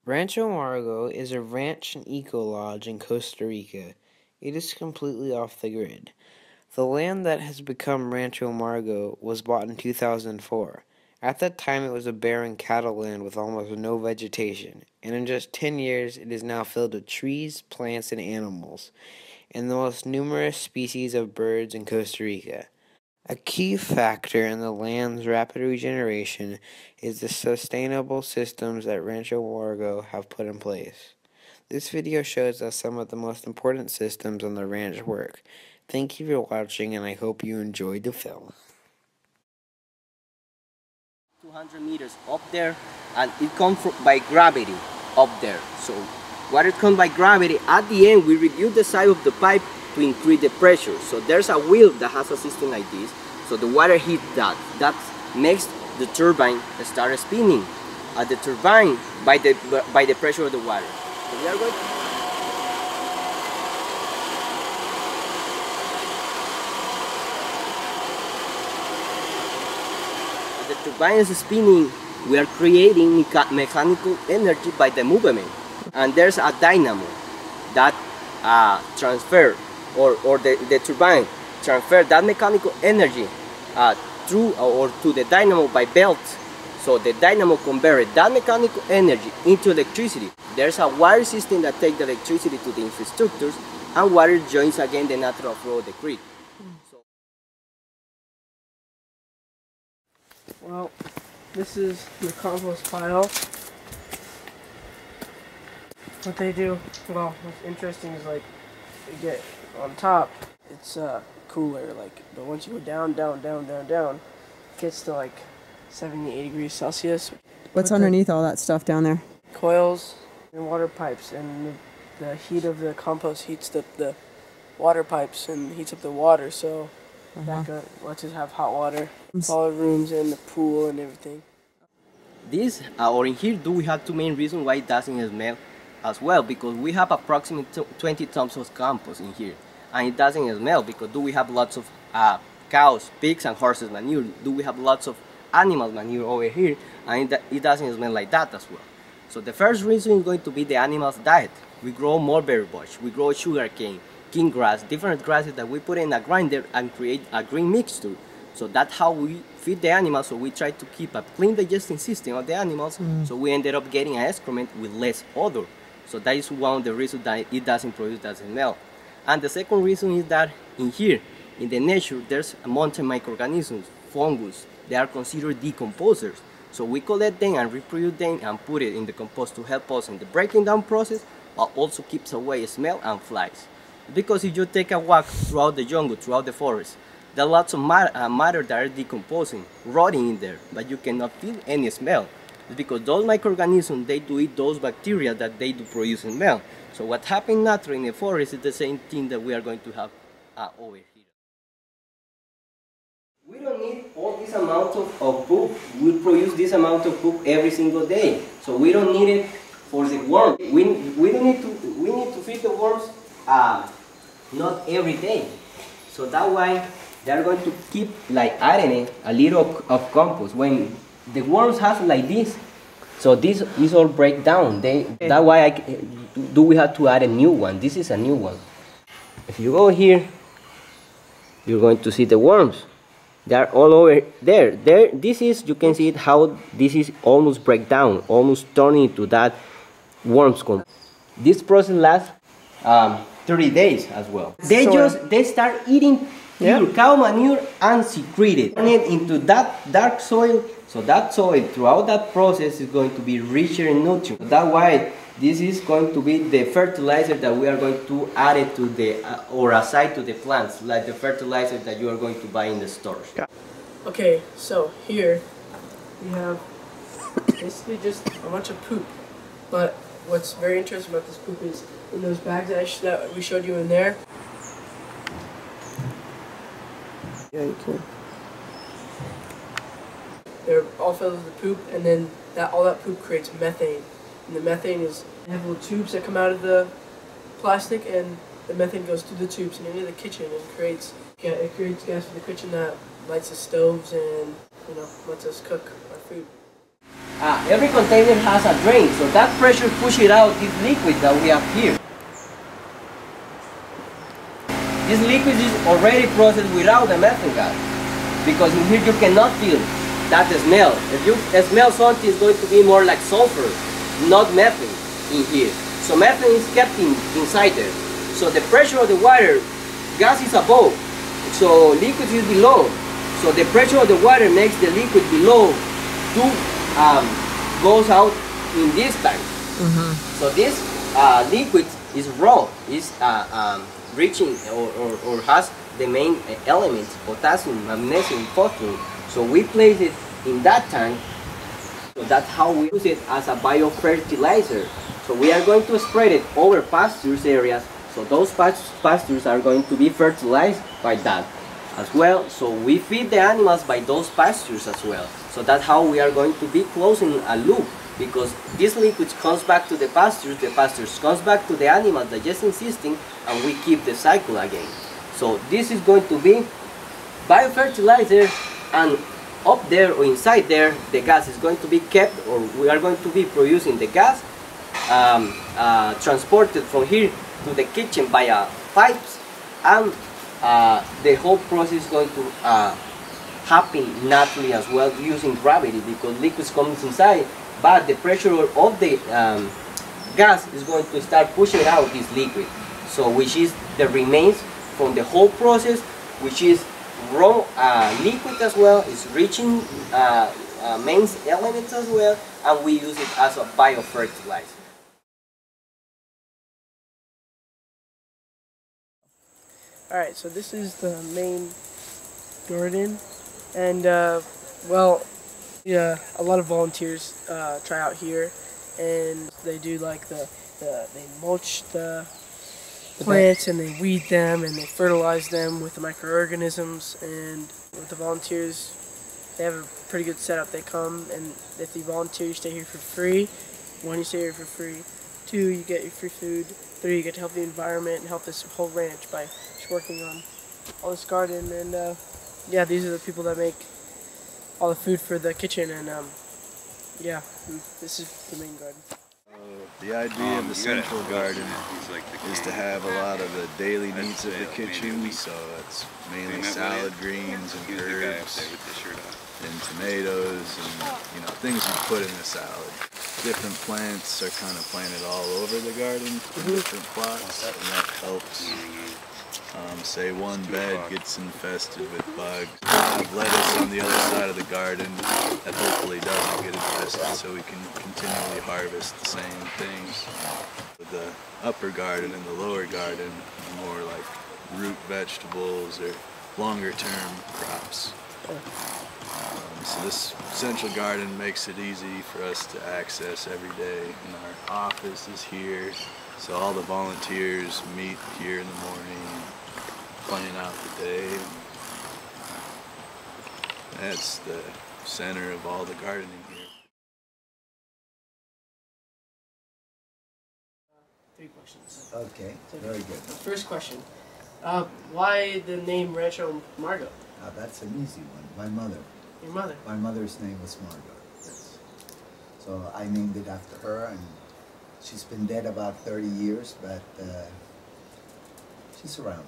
Rancho Margot is a ranch and eco-lodge in Costa Rica. It is completely off the grid. The land that has become Rancho Margot was bought in 2004. At that time it was a barren cattle land with almost no vegetation, and in just 10 years it is now filled with trees, plants, and animals, and the most numerous species of birds in Costa Rica. A key factor in the land's rapid regeneration is the sustainable systems that Rancho Margot have put in place. This video shows us some of the most important systems on the ranch work. Thank you for watching, and I hope you enjoyed the film. 200 meters up there, and it comes by gravity up there. So water comes by gravity. At the end, we reduce the size of the pipe to increase the pressure. So there's a wheel that has a system like this. So the water hits that. That makes the turbine start spinning. The turbine by the pressure of the water. So we are going the turbine is spinning. We are creating mechanical energy by the movement. And there's a dynamo that transfer or the turbine transfer that mechanical energy through or to the dynamo by belt. So the dynamo converts that mechanical energy into electricity. There's a water system that takes the electricity to the infrastructures, and water joins again the natural flow of the creek. Well, this is the compost pile. What they do, well, what's interesting is like, you get on top, it's cooler, like, but once you go down, it gets to like 70, 80 degrees Celsius. What's underneath all that stuff down there? Coils and water pipes, and the heat of the compost heats up the water pipes and heats up the water, so that lets us have hot water, all the rooms and the pool and everything. This, or in here, we have two main reasons why it doesn't smell as well, because we have approximately 20 tons of compost in here, and it doesn't smell because we have lots of cows, pigs, and horses manure. We have lots of animal manure over here, and it doesn't smell like that as well. So the first reason is going to be the animal's diet. We grow mulberry bush, we grow sugar cane, king grass, different grasses that we put in a grinder and create a green mixture. So that's how we feed the animals. So we try to keep a clean digesting system of the animals. So we ended up getting an excrement with less odor. So that is one of the reasons that it doesn't produce that smell. And the second reason is that in here, in the nature, there's mountain microorganisms, fungus. They are considered decomposers. So we collect them and reproduce them and put it in the compost to help us in the breaking down process, but also keeps away smell and flies. Because if you take a walk throughout the jungle, throughout the forest, there are lots of matter that are decomposing, rotting in there, but you cannot feel any smell. It's because those microorganisms, they do eat those bacteria that they do produce smell. So what happens naturally in the forest is the same thing that we are going to have over here. We don't need all this amount of poop. We produce this amount of poop every single day. So we don't need it for the worms. We need to feed the worms not every day. So that way they're going to keep like adding a little of compost. When the worms have like this, so this is all break down. That why we have to add a new one. This is a new one. If you go here, you're going to see the worms. They're all over there. This is, you can see it how this is almost break down, almost turning into that worms compost. This process lasts 30 days as well. They start eating pure cow manure and secrete it. Turn it into that dark soil. So that soil throughout that process is going to be richer in nutrients. That's why this is going to be the fertilizer that we are going to add it to the or aside to the plants, like the fertilizer that you are going to buy in the stores. Okay, so here we have basically just a bunch of poop. But what's very interesting about this poop is in those bags that we showed you in there. Yeah, you can. They're all filled with poop, and then all that poop creates methane. And the methane is, they have little tubes that come out of the plastic, and the methane goes through the tubes and into the kitchen and creates gas for the kitchen that lights the stoves and, lets us cook our food. every container has a drain, so that pressure pushes out this liquid that we have here. This liquid is already processed without the methane gas, because in here you cannot feel that smell. If you smell something, it's going to be more like sulfur, not methane in here. So methane is kept inside there. So the pressure of the water, gas is above, so liquid is below. So the pressure of the water makes the liquid below to goes out in this tank. So this liquid is raw, is reaching or has the main elements, potassium, magnesium, phosphorus. So we place it in that tank. So that's how we use it as a biofertilizer. So we are going to spread it over pastures areas. So those pastures are going to be fertilized by that as well. So we feed the animals by those pastures as well. So that's how we are going to be closing a loop, because this liquid comes back to the pastures comes back to the animals digesting system, and we keep the cycle again. So this is going to be biofertilizer, and up there or inside there the gas is going to be kept, or we are going to be producing the gas transported from here to the kitchen via pipes, and the whole process is going to happen naturally as well using gravity, because liquids comes inside, but the pressure of the gas is going to start pushing out this liquid, so which is the remains from the whole process, which is raw liquid as well, is reaching main elements as well, and we use it as a biofertilizer. Alright, so this is the main garden, and well, yeah, a lot of volunteers try out here, and they do like they mulch the plants, and they weed them, and they fertilize them with the microorganisms. And with the volunteers, they have a pretty good setup. They come, and if you volunteer, you stay here for free. One, you stay here for free. Two, you get your free food. Three, you get to help the environment and help this whole ranch by just working on all this garden. And yeah, these are the people that make all the food for the kitchen. And yeah, this is the main garden. The idea of the central garden is to have a lot of the daily needs of the kitchen, so it's mainly salad greens and herbs and tomatoes and things you put in a salad. Different plants are kind of planted all over the garden in different plots, and that helps. Say one bed gets infested with bugs. I have lettuce on the other side of the garden that hopefully doesn't get infested, so we can continually harvest the same things. With the upper garden and the lower garden, more like root vegetables or longer term crops. So this central garden makes it easy for us to access every day, and our office is here, so all the volunteers meet here in the morning, plan out the day. That's the center of all the gardening here. 3 questions. Okay, very good. First question, why the name Rancho Margot? That's an easy one. My mother. Your mother? My mother's name was Margot. Yes. So I named it after her, and she's been dead about 30 years, but she's around.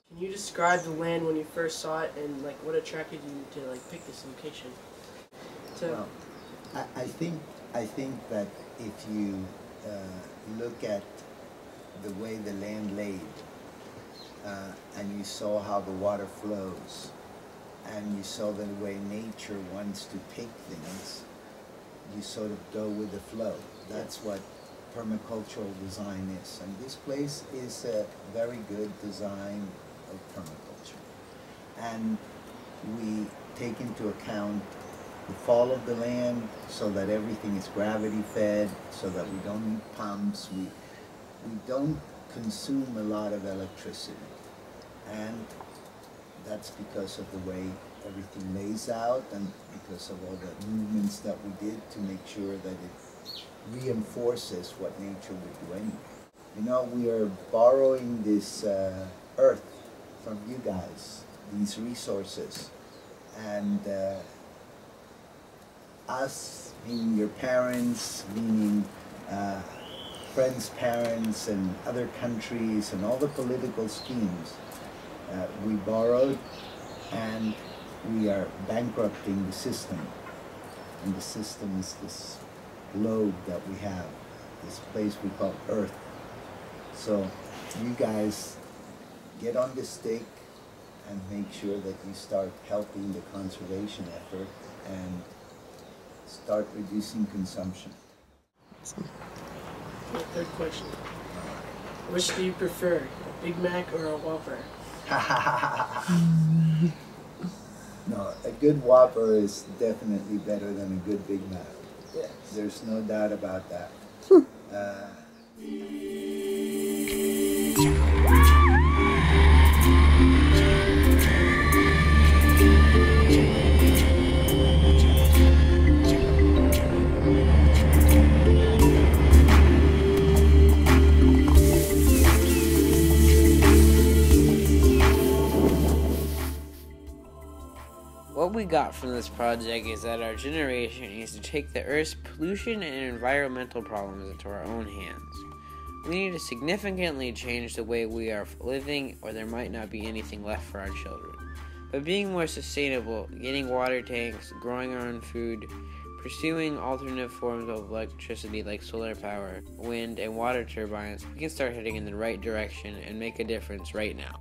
Can you describe the land when you first saw it, and like what attracted you to like pick this location? Well, I think that if you look at the way the land laid, and you saw how the water flows, and you saw the way nature wants to take things, you sort of go with the flow. That's what permacultural design is. And this place is a very good design of permaculture. And we take into account the fall of the land so that everything is gravity fed, so that we don't need pumps. We don't consume a lot of electricity. And that's because of the way everything lays out, and because of all the movements that we did to make sure that it reinforces what nature would do anyway. We are borrowing this earth from you guys, these resources, and us meaning your parents, meaning friends' parents and other countries and all the political schemes. We borrowed and we are bankrupting the system. And the system is this globe that we have, this place we call Earth. So you guys get on the stake and make sure that you start helping the conservation effort and start reducing consumption. My third question. Which do you prefer, a Big Mac or a Whopper? No, a good Whopper is definitely better than a good Big Mac. Yes. There's no doubt about that. What we got from this project is that our generation needs to take the Earth's pollution and environmental problems into our own hands. We need to significantly change the way we are living, or there might not be anything left for our children. By being more sustainable, getting water tanks, growing our own food, pursuing alternative forms of electricity like solar power, wind, and water turbines, we can start heading in the right direction and make a difference right now.